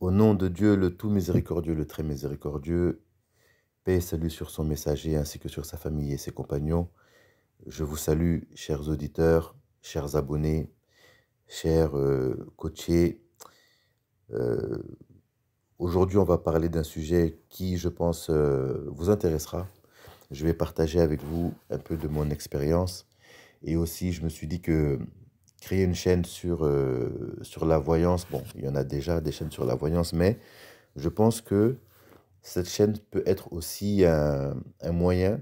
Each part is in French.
Au nom de Dieu, le tout miséricordieux, le très miséricordieux, paix et salut sur son messager ainsi que sur sa famille et ses compagnons. Je vous salue, chers auditeurs, chers abonnés, chers coachés. Euh, Aujourd'hui, on va parler d'un sujet qui, je pense, vous intéressera. Je vais partager avec vous un peu de mon expérience. Et aussi, je me suis dit que créer une chaîne sur la voyance, bon, il y en a déjà des chaînes sur la voyance, mais je pense que cette chaîne peut être aussi un moyen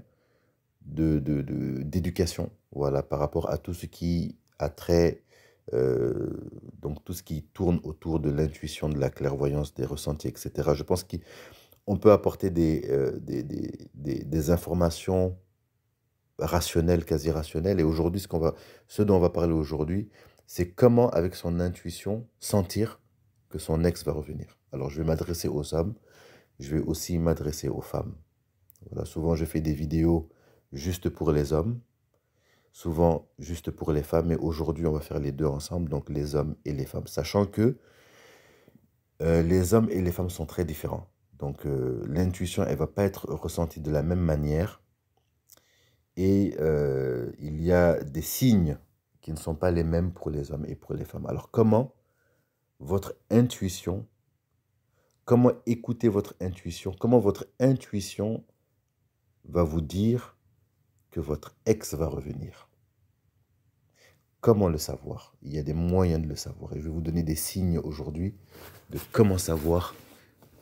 d'éducation, voilà, par rapport à tout ce qui a trait, euh, donc tout ce qui tourne autour de l'intuition, de la clairvoyance, des ressentis, etc. Je pense qu'on peut apporter des informations rationnelles, quasi rationnelles. Et aujourd'hui, ce dont on va parler aujourd'hui, c'est comment, avec son intuition, sentir que son ex va revenir. Alors, je vais m'adresser aux hommes, je vais aussi m'adresser aux femmes. Voilà, souvent, je fais des vidéos juste pour les hommes, souvent juste pour les femmes, mais aujourd'hui, on va faire les deux ensemble, donc les hommes et les femmes, sachant que les hommes et les femmes sont très différents. Donc, l'intuition, elle va pas être ressentie de la même manière et il y a des signes qui ne sont pas les mêmes pour les hommes et pour les femmes. Alors, votre intuition, comment écouter votre intuition, comment votre intuition va vous dire que votre ex va revenir. Comment le savoir? Il y a des moyens de le savoir. Et je vais vous donner des signes aujourd'hui de comment savoir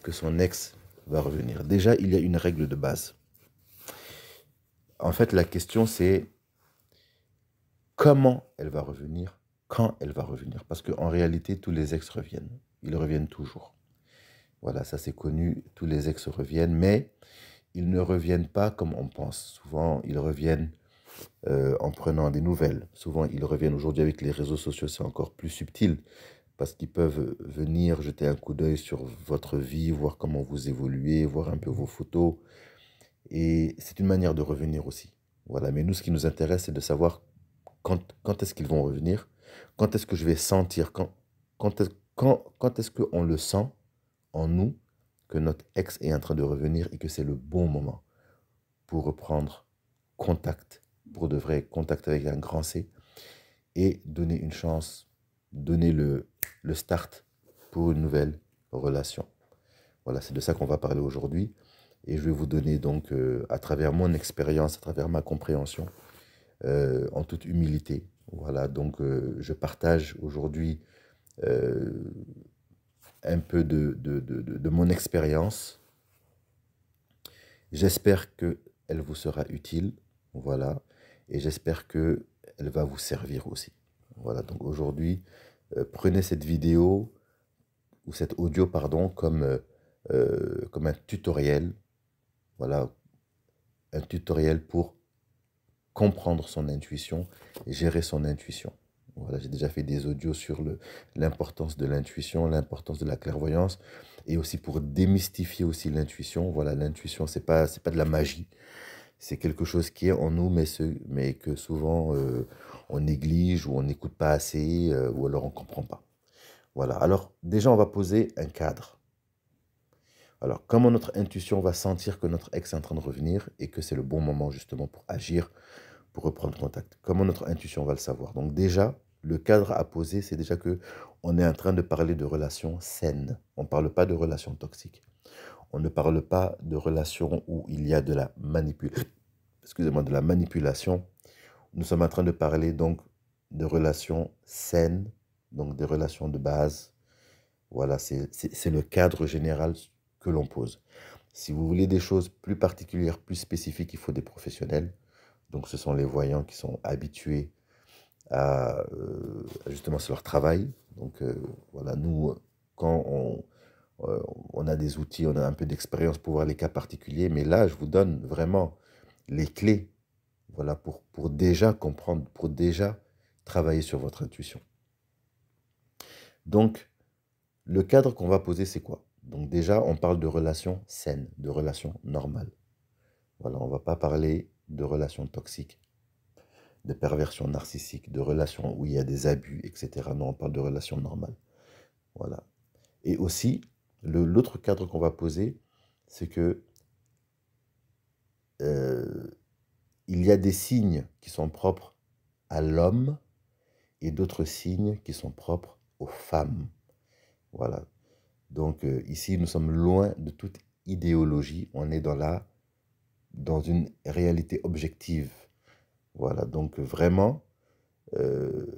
que son ex va revenir. Déjà, il y a une règle de base. En fait, la question c'est comment elle va revenir, quand elle va revenir. Parce qu'en réalité, tous les ex reviennent. Ils reviennent toujours. Voilà, ça c'est connu, tous les ex reviennent, mais ils ne reviennent pas comme on pense. Souvent, ils reviennent en prenant des nouvelles. Souvent, ils reviennent aujourd'hui avec les réseaux sociaux, c'est encore plus subtil parce qu'ils peuvent venir jeter un coup d'œil sur votre vie, voir comment vous évoluez, voir un peu vos photos. Et c'est une manière de revenir aussi. Voilà, mais nous, ce qui nous intéresse, c'est de savoir quand est-ce qu'ils vont revenir, quand est-ce que je vais sentir, quand est-ce qu'on le sent en nous que notre ex est en train de revenir et que c'est le bon moment pour reprendre contact, pour de vrai contact avec un grand C, et donner une chance, donner le start pour une nouvelle relation. Voilà, c'est de ça qu'on va parler aujourd'hui. Et je vais vous donner donc, à travers mon expérience, à travers ma compréhension, en toute humilité. Voilà, donc je partage aujourd'hui euh, un peu de mon expérience. J'espère qu'elle vous sera utile. Voilà. Et j'espère qu'elle va vous servir aussi. Voilà, donc aujourd'hui, prenez cette vidéo ou cet audio, pardon, comme un tutoriel. Voilà, un tutoriel pour comprendre son intuition et gérer son intuition. Voilà, j'ai déjà fait des audios sur l'importance de l'intuition, l'importance de la clairvoyance et aussi pour démystifier aussi l'intuition. Voilà, l'intuition, c'est pas de la magie. C'est quelque chose qui est en nous, mais que souvent on néglige ou on n'écoute pas assez ou alors on ne comprend pas. Voilà, alors déjà on va poser un cadre. Alors, comment notre intuition va sentir que notre ex est en train de revenir et que c'est le bon moment justement pour agir, pour reprendre contact? Comment notre intuition va le savoir? Donc déjà, le cadre à poser, c'est déjà que on est en train de parler de relations saines. On ne parle pas de relations toxiques. On ne parle pas de relations où il y a de la excusez-moi, de la manipulation. Nous sommes en train de parler donc de relations saines, donc des relations de base. Voilà, c'est le cadre général que l'on pose. Si vous voulez des choses plus particulières, plus spécifiques, il faut des professionnels. Donc, ce sont les voyants qui sont habitués justement, c'est leur travail. Donc, voilà, nous, quand on a des outils, on a un peu d'expérience pour voir les cas particuliers, mais là, je vous donne vraiment les clés, voilà, pour déjà comprendre, pour déjà travailler sur votre intuition. Donc, le cadre qu'on va poser, c'est quoi? Donc déjà, on parle de relations saines, de relations normales. Voilà, on ne va pas parler de relations toxiques, de perversion narcissique, de relations où il y a des abus, etc. Non, on parle de relations normales. Voilà. Et aussi, L'autre cadre qu'on va poser, c'est que il y a des signes qui sont propres à l'homme et d'autres signes qui sont propres aux femmes. Voilà. Donc ici, nous sommes loin de toute idéologie. On est dans une réalité objective. Voilà. Donc vraiment,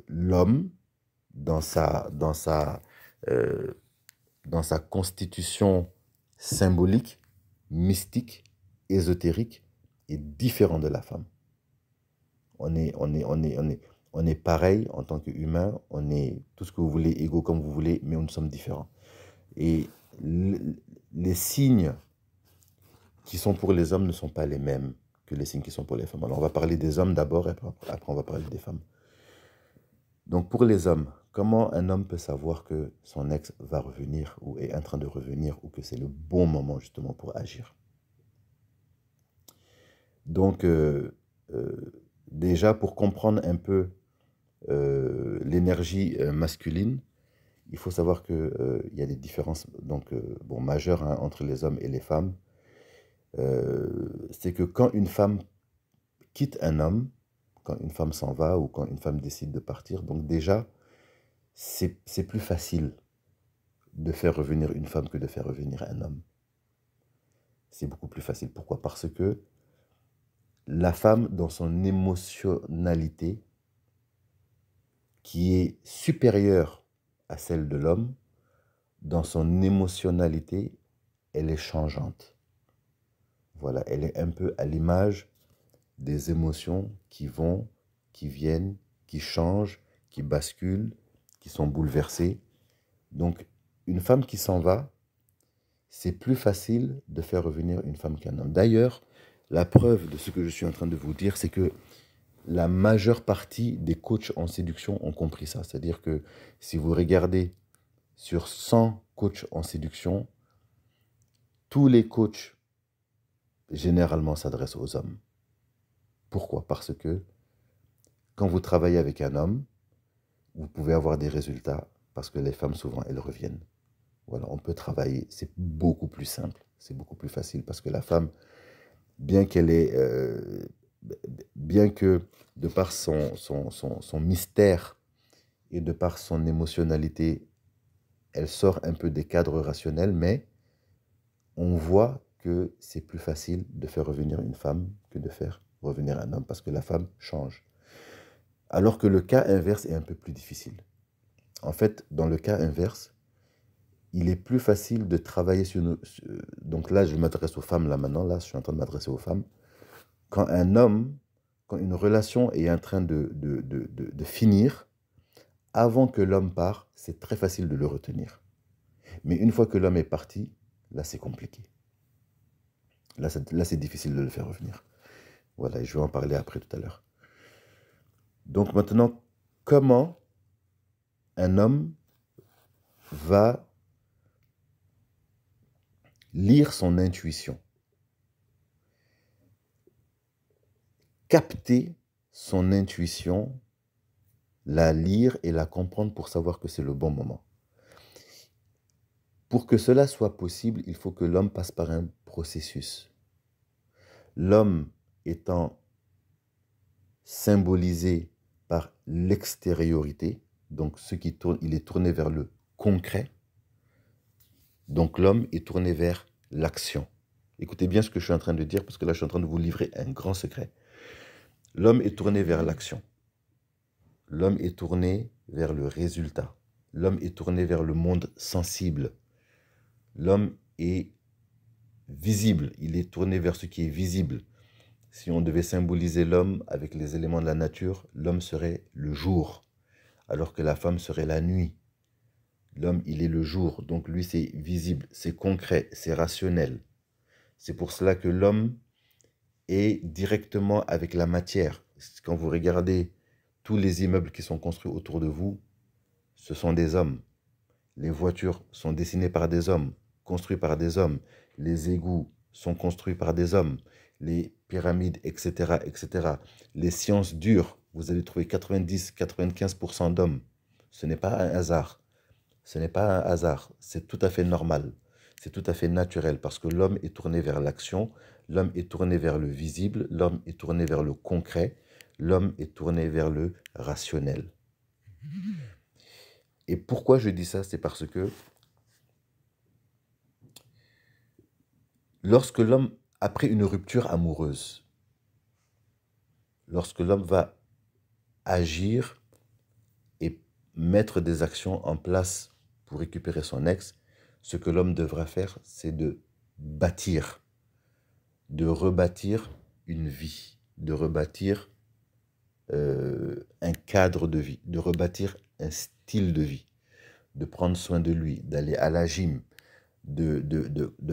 l'homme, dans euh, dans sa constitution symbolique, mystique, ésotérique, est différent de la femme. On est pareil en tant qu'humain, on est tout ce que vous voulez, égaux comme vous voulez, mais nous sommes différents. Et les signes qui sont pour les hommes ne sont pas les mêmes que les signes qui sont pour les femmes. Alors on va parler des hommes d'abord, et après on va parler des femmes. Donc pour les hommes, comment un homme peut savoir que son ex va revenir ou est en train de revenir ou que c'est le bon moment justement pour agir? Donc déjà pour comprendre un peu l'énergie masculine, il faut savoir qu'il y a des différences bon, majeures hein, entre les hommes et les femmes. C'est que quand une femme quitte un homme, quand une femme s'en va ou quand une femme décide de partir, donc déjà, c'est plus facile de faire revenir une femme que de faire revenir un homme. C'est beaucoup plus facile. Pourquoi? Parce que la femme, dans son émotionnalité, qui est supérieure à celle de l'homme, dans son émotionnalité, elle est changeante. Voilà, elle est un peu à l'image des émotions qui vont, qui viennent, qui changent, qui basculent, qui sont bouleversées. Donc, une femme qui s'en va, c'est plus facile de faire revenir une femme qu'un homme. D'ailleurs, la preuve de ce que je suis en train de vous dire, c'est que la majeure partie des coachs en séduction ont compris ça. C'est-à-dire que si vous regardez sur 100 coachs en séduction, tous les coachs généralement s'adressent aux hommes. Pourquoi? Parce que quand vous travaillez avec un homme, vous pouvez avoir des résultats parce que les femmes, souvent, elles reviennent. Voilà, on peut travailler, c'est beaucoup plus simple, c'est beaucoup plus facile parce que la femme, bien qu'elle est, bien que de par son mystère et de par son émotionnalité, elle sort un peu des cadres rationnels, mais on voit que c'est plus facile de faire revenir une femme que de faire revenir un homme parce que la femme change. Alors que le cas inverse est un peu plus difficile. En fait, dans le cas inverse, il est plus facile de travailler sur nos... Donc là, je m'adresse aux femmes, là maintenant, là, je suis en train de m'adresser aux femmes. Quand un homme, quand une relation est en train de finir, avant que l'homme parte, c'est très facile de le retenir. Mais une fois que l'homme est parti, là, c'est compliqué. Là, c'est difficile de le faire revenir. Voilà, et je vais en parler après tout à l'heure. Donc maintenant, comment un homme va lire son intuition, capter son intuition, la lire et la comprendre pour savoir que c'est le bon moment. Pour que cela soit possible, il faut que l'homme passe par un processus. L'homme étant symbolisé par l'extériorité, donc ce qui tourne, il est tourné vers le concret. Donc l'homme est tourné vers l'action. Écoutez bien ce que je suis en train de dire, parce que là je suis en train de vous livrer un grand secret. L'homme est tourné vers l'action. L'homme est tourné vers le résultat. L'homme est tourné vers le monde sensible. L'homme est visible, il est tourné vers ce qui est visible. Si on devait symboliser l'homme avec les éléments de la nature, l'homme serait le jour, alors que la femme serait la nuit. L'homme, il est le jour, donc lui, c'est visible, c'est concret, c'est rationnel. C'est pour cela que l'homme est directement avec la matière. Quand vous regardez tous les immeubles qui sont construits autour de vous, ce sont des hommes. Les voitures sont dessinées par des hommes, construites par des hommes. Les égouts sont construits par des hommes. Les pyramides, etc., etc. Les sciences dures, vous allez trouver 90-95% d'hommes. Ce n'est pas un hasard. Ce n'est pas un hasard. C'est tout à fait normal. C'est tout à fait naturel parce que l'homme est tourné vers l'action, l'homme est tourné vers le visible, l'homme est tourné vers le concret, l'homme est tourné vers le rationnel. Et pourquoi je dis ça? C'est parce que lorsque l'homme, après une rupture amoureuse, lorsque l'homme va agir et mettre des actions en place pour récupérer son ex, ce que l'homme devra faire, c'est de bâtir, de rebâtir une vie, de rebâtir un cadre de vie, de rebâtir un style de vie, de prendre soin de lui, d'aller à la gym, de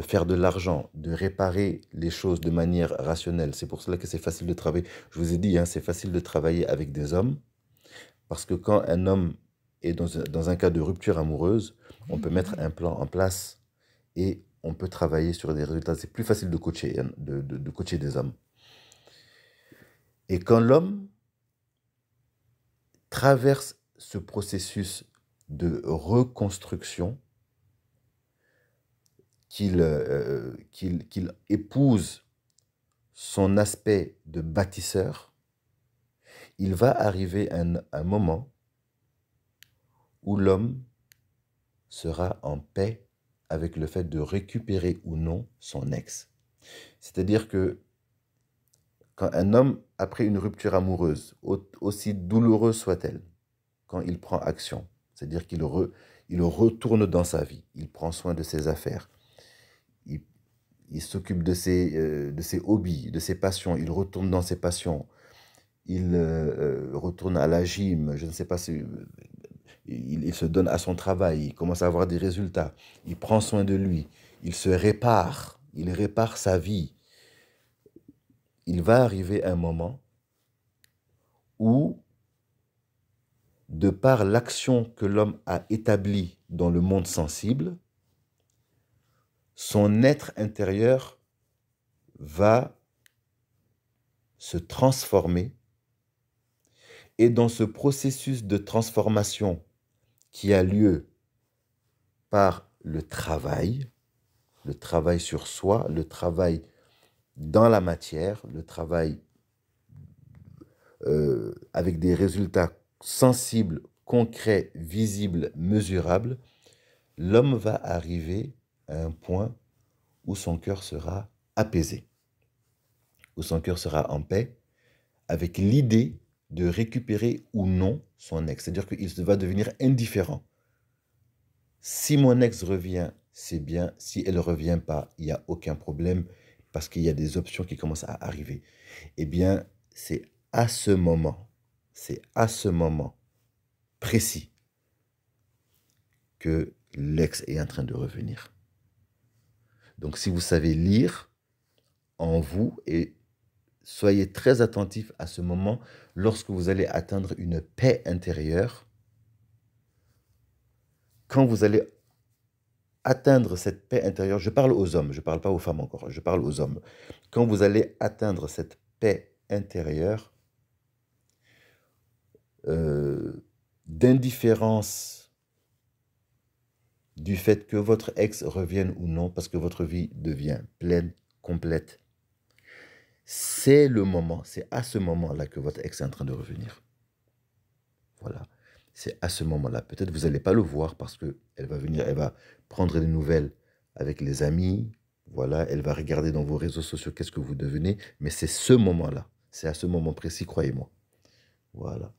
faire de l'argent, de réparer les choses de manière rationnelle. C'est pour cela que c'est facile de travailler. Je vous ai dit, hein, c'est facile de travailler avec des hommes, parce que quand un homme est dans un cas de rupture amoureuse, on peut mettre un plan en place et on peut travailler sur des résultats. C'est plus facile de coacher, hein, de coacher des hommes. Et quand l'homme traverse ce processus de reconstruction, qu'il épouse son aspect de bâtisseur, il va arriver un moment où l'homme sera en paix avec le fait de récupérer ou non son ex. C'est-à-dire que quand un homme, après une rupture amoureuse, aussi douloureuse soit-elle, quand il prend action, c'est-à-dire il retourne dans sa vie, il prend soin de ses affaires, il, il s'occupe de ses hobbies, de ses passions, il retourne dans ses passions, il retourne à la gym, je ne sais pas si... il se donne à son travail, il commence à avoir des résultats, il prend soin de lui, il se répare, il répare sa vie. Il va arriver un moment où, de par l'action que l'homme a établie dans le monde sensible, son être intérieur va se transformer. Et dans ce processus de transformation qui a lieu par le travail sur soi, le travail dans la matière, le travail avec des résultats sensibles, concrets, visibles, mesurables, l'homme va arriver à un point où son cœur sera apaisé, où son cœur sera en paix, avec l'idée de récupérer ou non son ex. C'est-à-dire qu'il va devenir indifférent. Si mon ex revient, c'est bien. Si elle ne revient pas, il n'y a aucun problème parce qu'il y a des options qui commencent à arriver. Eh bien, c'est à ce moment précis que l'ex est en train de revenir. Donc, si vous savez lire en vous et soyez très attentif à ce moment lorsque vous allez atteindre une paix intérieure. Quand vous allez atteindre cette paix intérieure, je parle aux hommes, je ne parle pas aux femmes encore, je parle aux hommes. Quand vous allez atteindre cette paix intérieure, d'indifférence du fait que votre ex revienne ou non, parce que votre vie devient pleine, complète, c'est le moment, c'est à ce moment-là que votre ex est en train de revenir. Voilà. C'est à ce moment-là. Peut-être vous n'allez pas le voir parce qu'elle va venir, elle va prendre des nouvelles avec les amis. Voilà, elle va regarder dans vos réseaux sociaux qu'est-ce que vous devenez. Mais c'est ce moment-là. C'est à ce moment précis, croyez-moi. Voilà.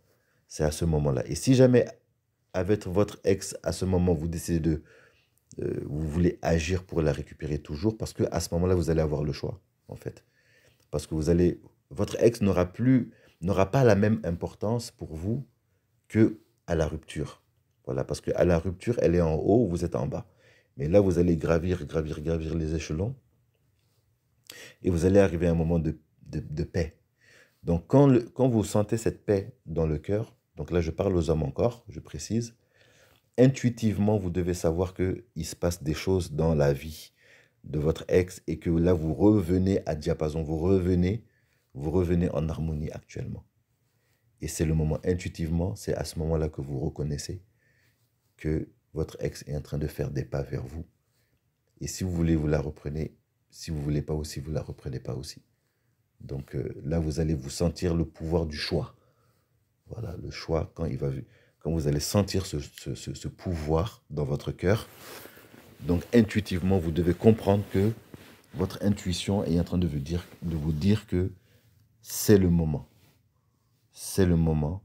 C'est à ce moment-là. Et si jamais, avec votre ex, à ce moment, vous décidez de... vous voulez agir pour la récupérer toujours, parce qu'à ce moment-là, vous allez avoir le choix, en fait. Parce que vous allez... Votre ex n'aura pas la même importance pour vous que à la rupture. Voilà, parce qu'à la rupture, elle est en haut, vous êtes en bas. Mais là, vous allez gravir les échelons et vous allez arriver à un moment de paix. Donc, quand vous sentez cette paix dans le cœur, donc là, je parle aux hommes encore, je précise, intuitivement, vous devez savoir qu'il se passe des choses dans la vie de votre ex et que là, vous revenez à diapason, vous revenez en harmonie actuellement. Et c'est le moment, intuitivement, c'est à ce moment-là que vous reconnaissez que votre ex est en train de faire des pas vers vous Et si vous voulez, vous la reprenez. Si vous voulez pas aussi, vous la reprenez pas aussi. Donc là, vous allez vous sentir le pouvoir du choix. Voilà, le choix, quand vous allez sentir ce pouvoir dans votre cœur, donc intuitivement, vous devez comprendre que votre intuition est en train de vous dire que c'est le moment. C'est le moment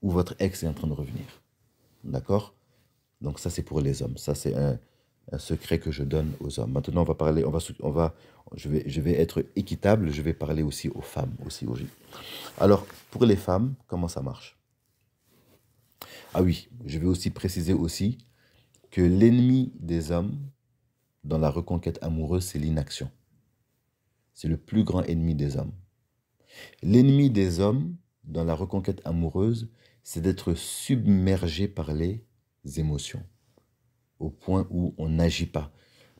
où votre ex est en train de revenir. D'accord? Donc ça, c'est pour les hommes. Ça, c'est un secret que je donne aux hommes. Maintenant, on va parler, je vais être équitable, je vais parler aussi aux femmes, aussi aux filles. Alors, pour les femmes, comment ça marche? Ah oui, je vais aussi préciser aussi que l'ennemi des hommes dans la reconquête amoureuse, c'est l'inaction. C'est le plus grand ennemi des hommes. L'ennemi des hommes dans la reconquête amoureuse, c'est d'être submergé par les émotions, au point où on n'agit pas.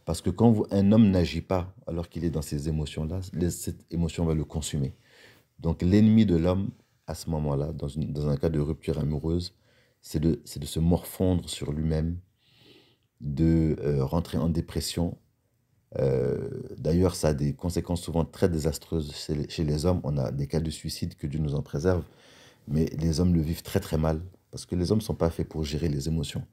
Parce que quand un homme n'agit pas alors qu'il est dans ces émotions-là, cette émotion va le consumer. Donc l'ennemi de l'homme, à ce moment-là, dans un cas de rupture amoureuse, c'est de se morfondre sur lui-même, de rentrer en dépression. D'ailleurs, ça a des conséquences souvent très désastreuses chez les hommes. On a des cas de suicide, que Dieu nous en préserve, mais les hommes le vivent très très mal, parce que les hommes ne sont pas faits pour gérer les émotions.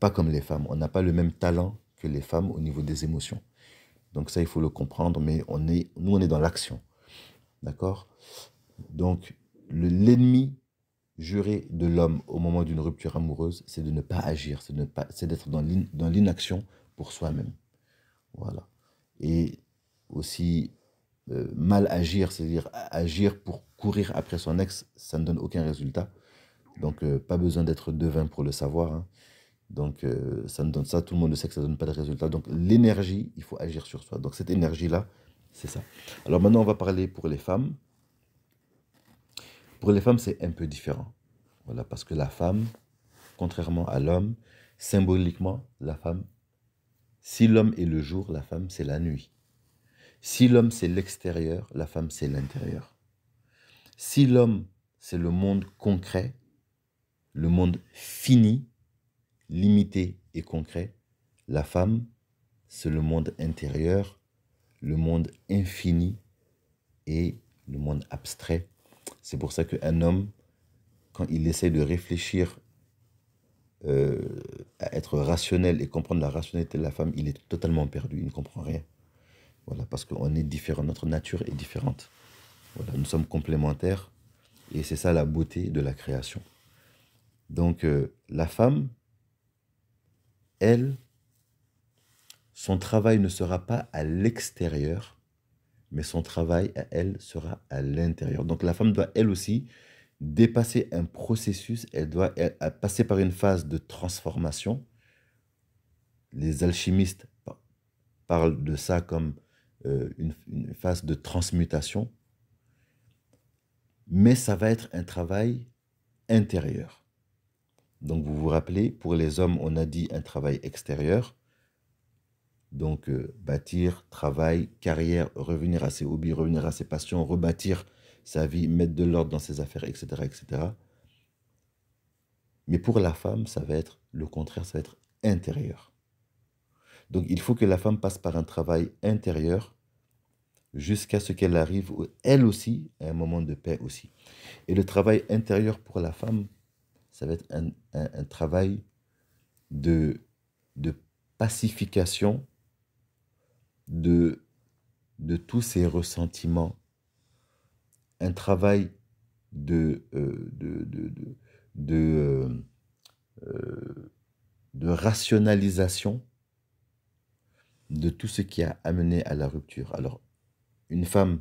Pas comme les femmes. On n'a pas le même talent que les femmes au niveau des émotions. Donc ça, il faut le comprendre, mais nous, on est dans l'action. D'accord? Donc, l'ennemi juré de l'homme au moment d'une rupture amoureuse, c'est de ne pas agir, c'est d'être dans l'inaction pour soi-même. Voilà. Et aussi, mal agir, c'est-à-dire agir pour courir après son ex, ça ne donne aucun résultat. Donc, pas besoin d'être devin pour le savoir, hein. Donc, ça ne donne ça, tout le monde le sait que ça ne donne pas de résultat. Donc, l'énergie, il faut agir sur soi. Donc, cette énergie-là, c'est ça. Alors maintenant, on va parler pour les femmes. Pour les femmes, c'est un peu différent. Voilà, parce que la femme, contrairement à l'homme, symboliquement, la femme, si l'homme est le jour, la femme, c'est la nuit. Si l'homme, c'est l'extérieur, la femme, c'est l'intérieur. Si l'homme, c'est le monde concret, le monde fini, limité et concret, la femme, c'est le monde intérieur, le monde infini et le monde abstrait. C'est pour ça qu'un homme, quand il essaie de réfléchir à être rationnel et comprendre la rationalité de la femme, il est totalement perdu, il ne comprend rien. Voilà, parce qu'on est différent, notre nature est différente. Voilà, nous sommes complémentaires et c'est ça la beauté de la création. Donc la femme, elle, son travail ne sera pas à l'extérieur, mais son travail à elle sera à l'intérieur. Donc la femme doit elle aussi dépasser un processus, elle doit passer par une phase de transformation. Les alchimistes parlent de ça comme une phase de transmutation, mais ça va être un travail intérieur. Donc vous vous rappelez, pour les hommes, on a dit un travail extérieur, donc bâtir, travail, carrière, revenir à ses hobbies, revenir à ses passions, rebâtir sa vie, mettre de l'ordre dans ses affaires, etc., etc. Mais pour la femme, ça va être le contraire, ça va être intérieur. Donc il faut que la femme passe par un travail intérieur jusqu'à ce qu'elle arrive, elle aussi, à un moment de paix aussi. Et le travail intérieur pour la femme, ça va être un travail de pacification de tous ses ressentiments, un travail de, de, de rationalisation de tout ce qui a amené à la rupture. Alors, une femme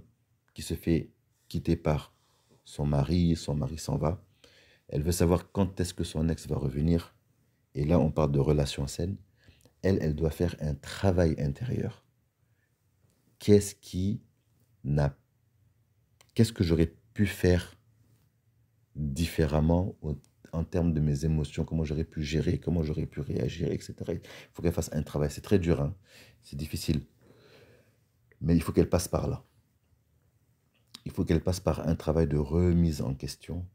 qui se fait quitter par son mari s'en va, elle veut savoir quand est-ce que son ex va revenir. Et là, on parle de relations saines. Elle doit faire un travail intérieur. Qu'est-ce que j'aurais pu faire différemment en termes de mes émotions, comment j'aurais pu gérer, comment j'aurais pu réagir, etc. Il faut qu'elle fasse un travail. C'est très dur, hein? C'est difficile. Mais il faut qu'elle passe par là. Il faut qu'elle passe par un travail de remise en question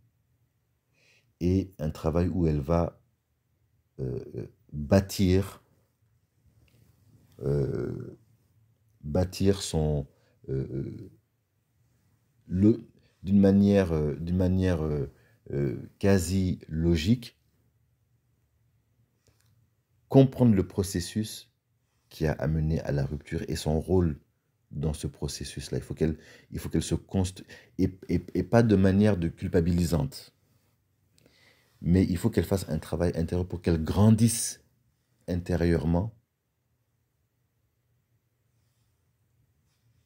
et un travail où elle va bâtir bâtir son... le, d'une manière quasi logique, comprendre le processus qui a amené à la rupture et son rôle dans ce processus-là. Il faut qu'elle se construise, et pas de manière de culpabilisante, mais il faut qu'elle fasse un travail intérieur pour qu'elle grandisse intérieurement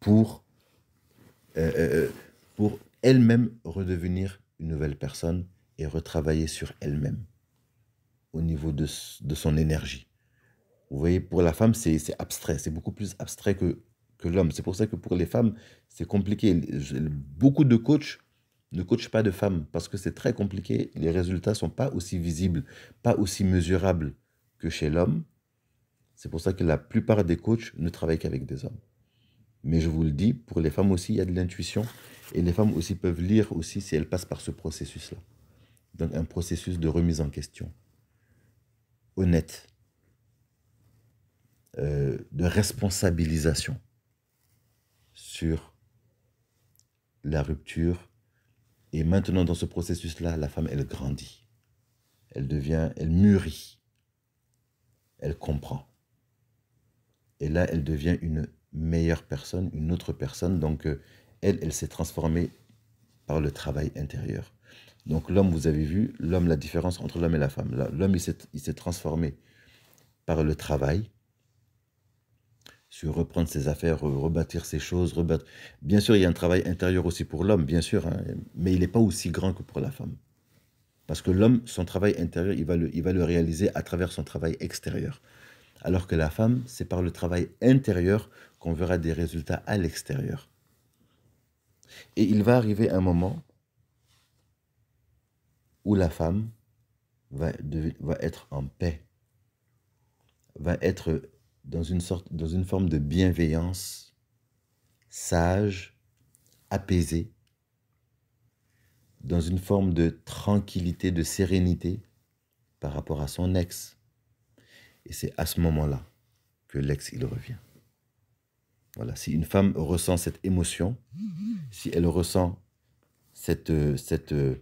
pour, euh, euh, pour elle-même redevenir une nouvelle personne et retravailler sur elle-même au niveau de son énergie. Vous voyez, pour la femme, c'est abstrait, c'est beaucoup plus abstrait que l'homme. C'est pour ça que pour les femmes, c'est compliqué. Beaucoup de coachs ne coachent pas de femmes parce que c'est très compliqué. Les résultats ne sont pas aussi visibles, pas aussi mesurables que chez l'homme. C'est pour ça que la plupart des coachs ne travaillent qu'avec des hommes. Mais je vous le dis, pour les femmes aussi, il y a de l'intuition. Et les femmes aussi peuvent lire aussi si elles passent par ce processus-là. Donc un processus de remise en question, honnête, de responsabilisation sur la rupture. Et maintenant, dans ce processus-là, la femme, elle grandit. Elle mûrit. Elle comprend. Et là, elle devient une meilleure personne, une autre personne. Donc, elle s'est transformée par le travail intérieur. Donc, l'homme, vous avez vu, l'homme, la différence entre l'homme et la femme. L'homme, il s'est transformé par le travail, sur reprendre ses affaires, rebâtir ses choses, rebattre. Bien sûr, il y a un travail intérieur aussi pour l'homme, bien sûr, hein, mais il n'est pas aussi grand que pour la femme. Parce que l'homme, son travail intérieur, il va le réaliser à travers son travail extérieur. Alors que la femme, c'est par le travail intérieur qu'on verra des résultats à l'extérieur. Et il va arriver un moment où la femme va être en paix, va être dans une forme de bienveillance, sage, apaisée, dans une forme de tranquillité, de sérénité par rapport à son ex. Et c'est à ce moment-là que l'ex, il revient. Voilà, si une femme ressent cette émotion, si elle ressent ce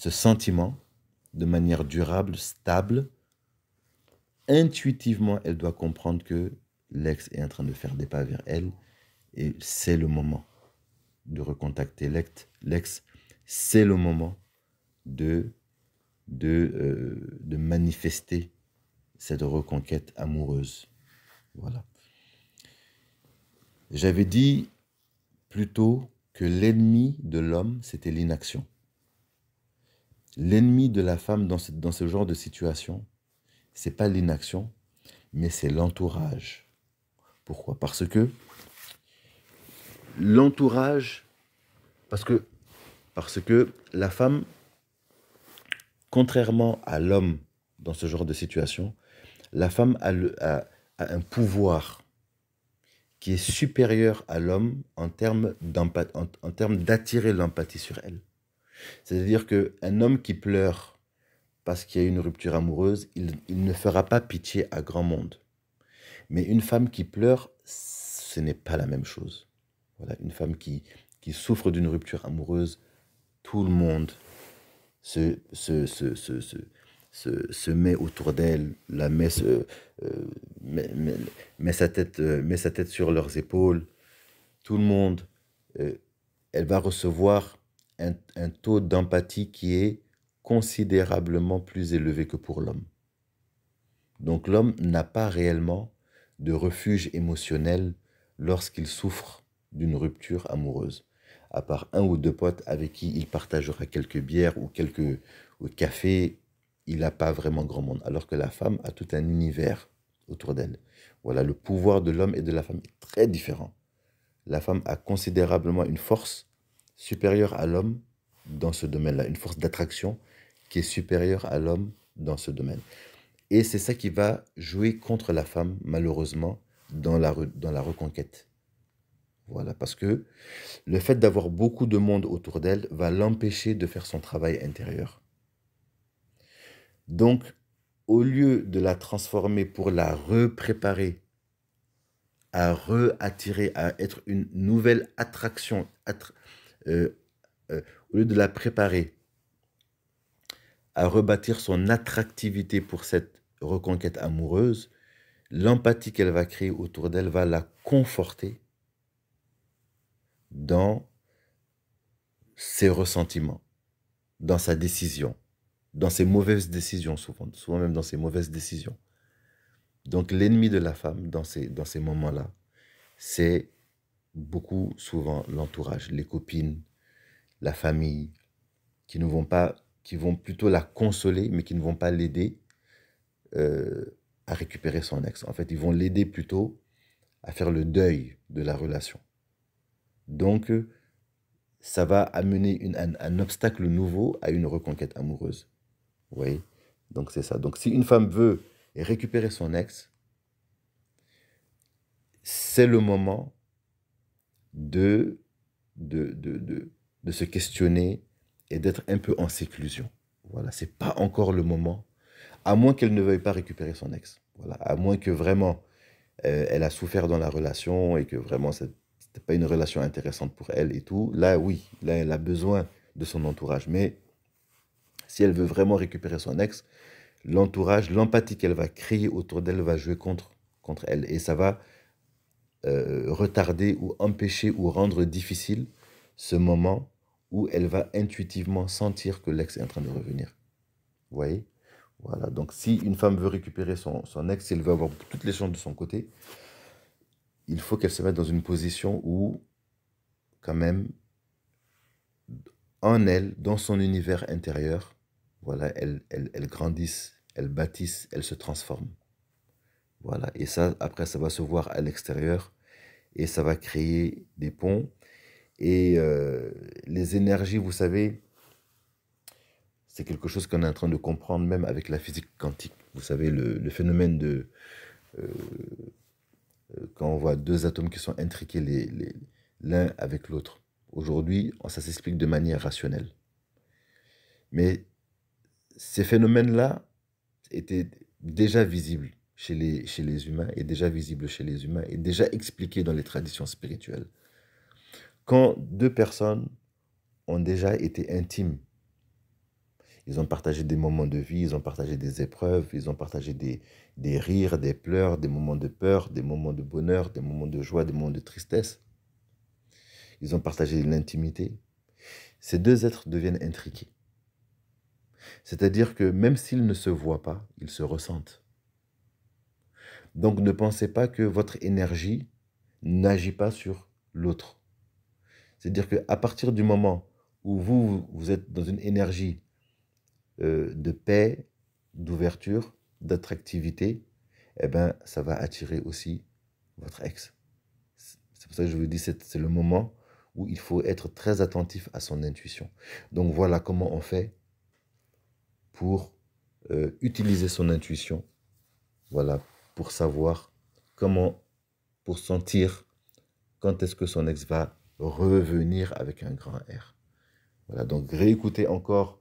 sentiment de manière durable, stable, intuitivement, elle doit comprendre que l'ex est en train de faire des pas vers elle et c'est le moment de recontacter l'ex, c'est le moment de manifester cette reconquête amoureuse. Voilà. J'avais dit plus tôt que l'ennemi de l'homme, c'était l'inaction. L'ennemi de la femme dans ce genre de situation, c'est pas l'inaction, mais c'est l'entourage. Pourquoi? Parce que l'entourage, parce que la femme, contrairement à l'homme dans ce genre de situation, la femme a un pouvoir qui est supérieur à l'homme en termes d'attirer l'empathie sur elle. C'est-à-dire qu'un homme qui pleure parce qu'il y a une rupture amoureuse, il ne fera pas pitié à grand monde. Mais une femme qui pleure, ce n'est pas la même chose. Voilà, une femme qui souffre d'une rupture amoureuse, tout le monde se met autour d'elle, met sa tête sur leurs épaules. Tout le monde, euh, elle va recevoir un taux d'empathie qui est considérablement plus élevé que pour l'homme. Donc l'homme n'a pas réellement de refuge émotionnel lorsqu'il souffre d'une rupture amoureuse. À part un ou deux potes avec qui il partagera quelques bières ou quelques cafés, il n'a pas vraiment grand monde. Alors que la femme a tout un univers autour d'elle. Voilà, le pouvoir de l'homme et de la femme est très différent. La femme a considérablement une force supérieure à l'homme dans ce domaine-là, une force d'attraction qui est supérieure à l'homme dans ce domaine. Et c'est ça qui va jouer contre la femme, malheureusement, dans la reconquête. Voilà, parce que le fait d'avoir beaucoup de monde autour d'elle va l'empêcher de faire son travail intérieur. Donc, au lieu de la transformer pour la repréparer à attirer, à être une nouvelle attraction, euh, au lieu de la préparer, à rebâtir son attractivité pour cette reconquête amoureuse, l'empathie qu'elle va créer autour d'elle va la conforter dans ses ressentiments, dans sa décision, dans ses mauvaises décisions, souvent même dans ses mauvaises décisions. Donc l'ennemi de la femme dans ces moments-là, c'est beaucoup souvent l'entourage, les copines, la famille, qui ne vont pas, qui vont plutôt la consoler, mais qui ne vont pas l'aider à récupérer son ex. En fait, ils vont l'aider plutôt à faire le deuil de la relation. Donc, ça va amener un obstacle nouveau à une reconquête amoureuse. Vous voyez? Donc, c'est ça. Donc, si une femme veut récupérer son ex, c'est le moment de se questionner et d'être un peu en séclusion. Voilà, c'est pas encore le moment, à moins qu'elle ne veuille pas récupérer son ex. Voilà, à moins que vraiment elle a souffert dans la relation et que vraiment c'était pas une relation intéressante pour elle et tout. Là, oui, là, elle a besoin de son entourage. Mais si elle veut vraiment récupérer son ex, l'entourage, l'empathie qu'elle va créer autour d'elle va jouer contre elle. Et ça va retarder ou empêcher ou rendre difficile ce moment où elle va intuitivement sentir que l'ex est en train de revenir. Vous voyez? Voilà. Donc, si une femme veut récupérer son ex, si elle veut avoir toutes les chances de son côté, il faut qu'elle se mette dans une position où, quand même, en elle, dans son univers intérieur, voilà, elle grandisse, elle bâtisse, elle se transforme. Voilà. Et ça, après, ça va se voir à l'extérieur et ça va créer des ponts. Et les énergies, vous savez, c'est quelque chose qu'on est en train de comprendre même avec la physique quantique. Vous savez, le phénomène de... quand on voit deux atomes qui sont intriqués l'un avec l'autre. Aujourd'hui, ça s'explique de manière rationnelle. Mais ces phénomènes-là étaient déjà visibles chez les humains, et déjà visibles chez les humains, et déjà expliqués dans les traditions spirituelles. Quand deux personnes ont déjà été intimes, ils ont partagé des moments de vie, ils ont partagé des épreuves, ils ont partagé des rires, des pleurs, des moments de peur, des moments de bonheur, des moments de joie, des moments de tristesse. Ils ont partagé l'intimité. Ces deux êtres deviennent intriqués. C'est-à-dire que même s'ils ne se voient pas, ils se ressentent. Donc ne pensez pas que votre énergie n'agit pas sur l'autre. C'est-à-dire qu'à partir du moment où vous êtes dans une énergie de paix, d'ouverture, d'attractivité, eh ben, ça va attirer aussi votre ex. C'est pour ça que je vous dis, c'est le moment où il faut être très attentif à son intuition. Donc voilà comment on fait pour utiliser son intuition, voilà, pour savoir comment, pour sentir quand est-ce que son ex va revenir avec un grand R. Voilà, donc réécoutez encore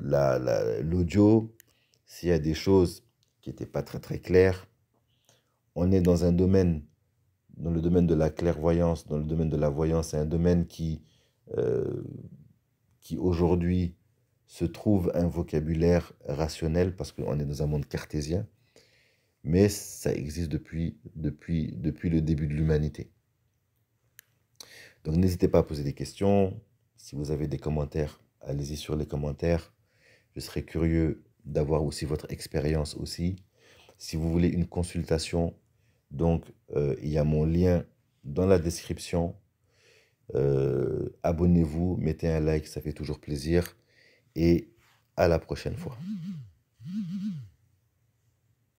l'audio, s'il y a des choses qui n'étaient pas très très claires. On est dans un domaine, dans le domaine de la clairvoyance, dans le domaine de la voyance, c'est un domaine qui aujourd'hui se trouve un vocabulaire rationnel parce qu'on est dans un monde cartésien, mais ça existe depuis le début de l'humanité. Donc n'hésitez pas à poser des questions. Si vous avez des commentaires, allez-y sur les commentaires. Je serais curieux d'avoir aussi votre expérience aussi. Si vous voulez une consultation, donc il y a mon lien dans la description. Abonnez-vous, mettez un like, ça fait toujours plaisir. Et à la prochaine fois.